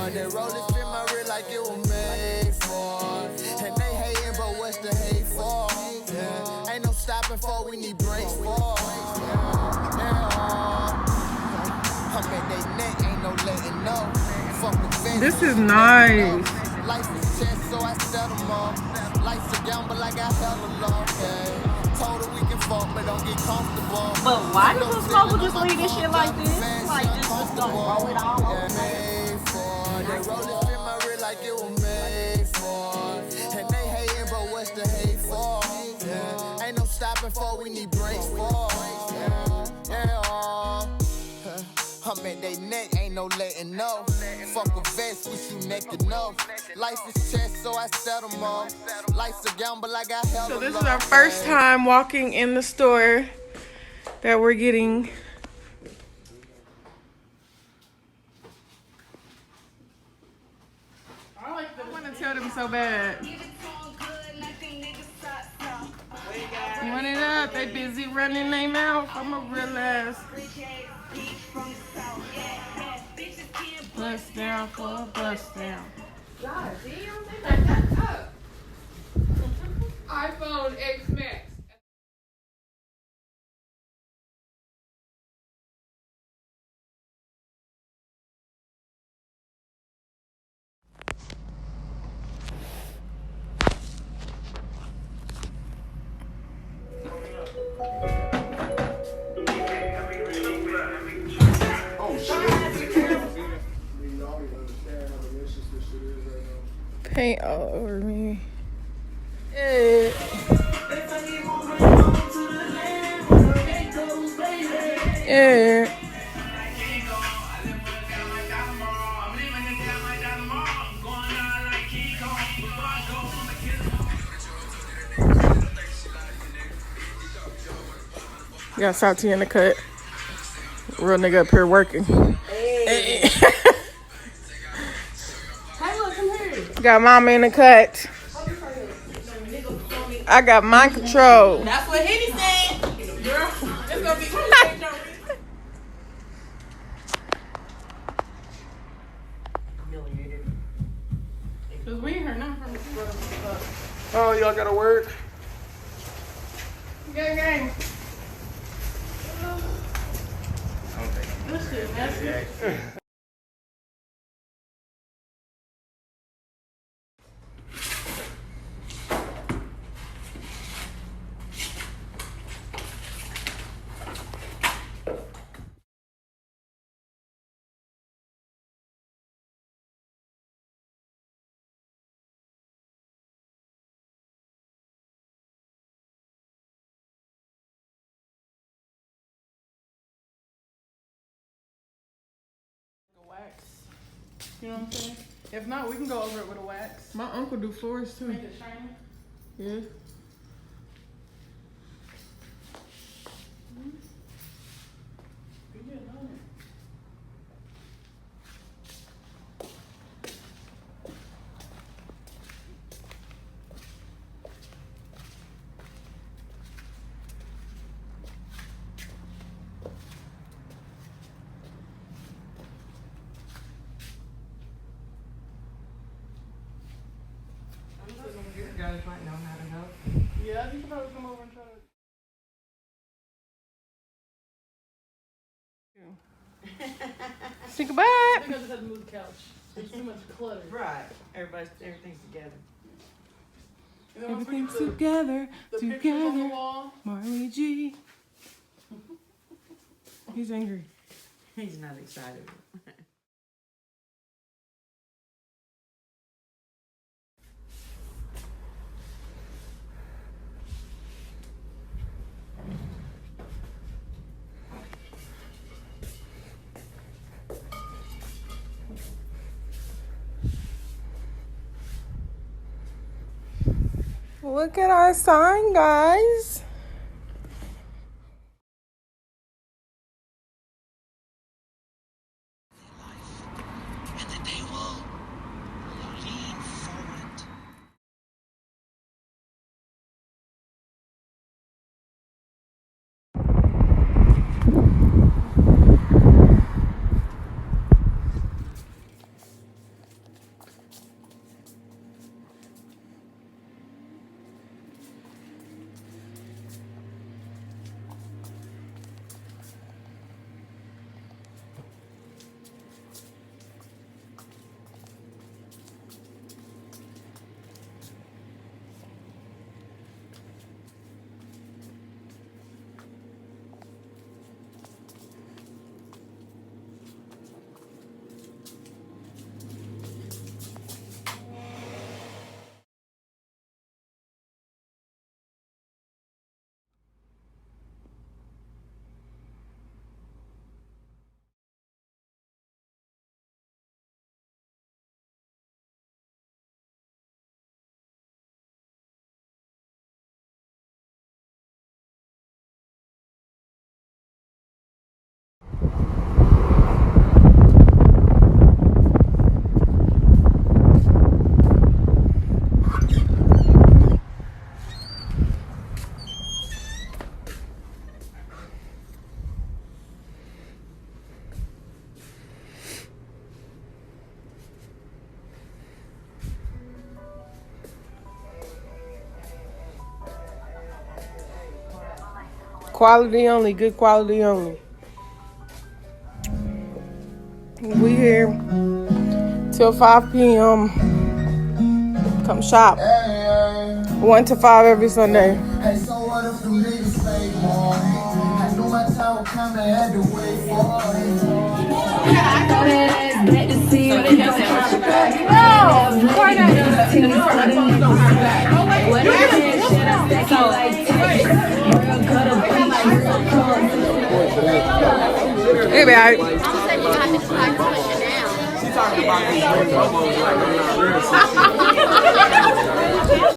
They roll this in my rear like it was made for. And they hating, but what's the hate for? Yeah. Ain't no stopping for, we need brakes for. I'm at they neck, ain't no letting no. Fuck the fence. This is nice. Life is chess, so I set them up. Life's a gamble, I got hella love. Yeah. Told her we can fuck, but don't get comfortable. But why does the smoker just leave this shit like this? Like, just don't roll it all over. Made for. They roll this in my rear like it was made for. And they hating, but what's the hate for? Yeah. Ain't no stopping for, we need brakes for. Yeah. I'm at they neck, ain't no letting no. Fuck a vest, wish you naked no. Life is chess, so I set them up. Life's a gamble, I got hella. So this is our first time walking in the store that we're getting. I want to tell them so bad. Run it up, they busy running their mouth. I'm a real ass. Bust down for a bust down. God damn, they got that up. iPhone X Max. Paint all over me. Yeah. Yeah. Got Sati in the cut. Real nigga up here working. Hey. Got mama in the cut. I got mind control. That's what Henny said. Girl, it's gonna be humiliated. Cause we ain't heard nothing from the Oh, y'all gotta work? gang gang. This shit messy. Wax. You know what I'm saying? If not, we can go over it with a wax. My uncle do floors too. Make it shiny. Yeah. Guys might know how to help. Yeah, you can probably come over and try to. Say goodbye. I think I just had to move the couch. There's too much clutter. Right. Everything's together. You know, everything's together. The pictures on the wall. Marley G. He's angry. He's not excited. Look at our sign, guys. Quality only, good quality only. We here till 5 p.m. Come shop. 1 to 5 every Sunday. Hey, so what if them niggas say more? I knew my time would come, I had to wait for Hey, babe. She talking about these promos like I'm not real.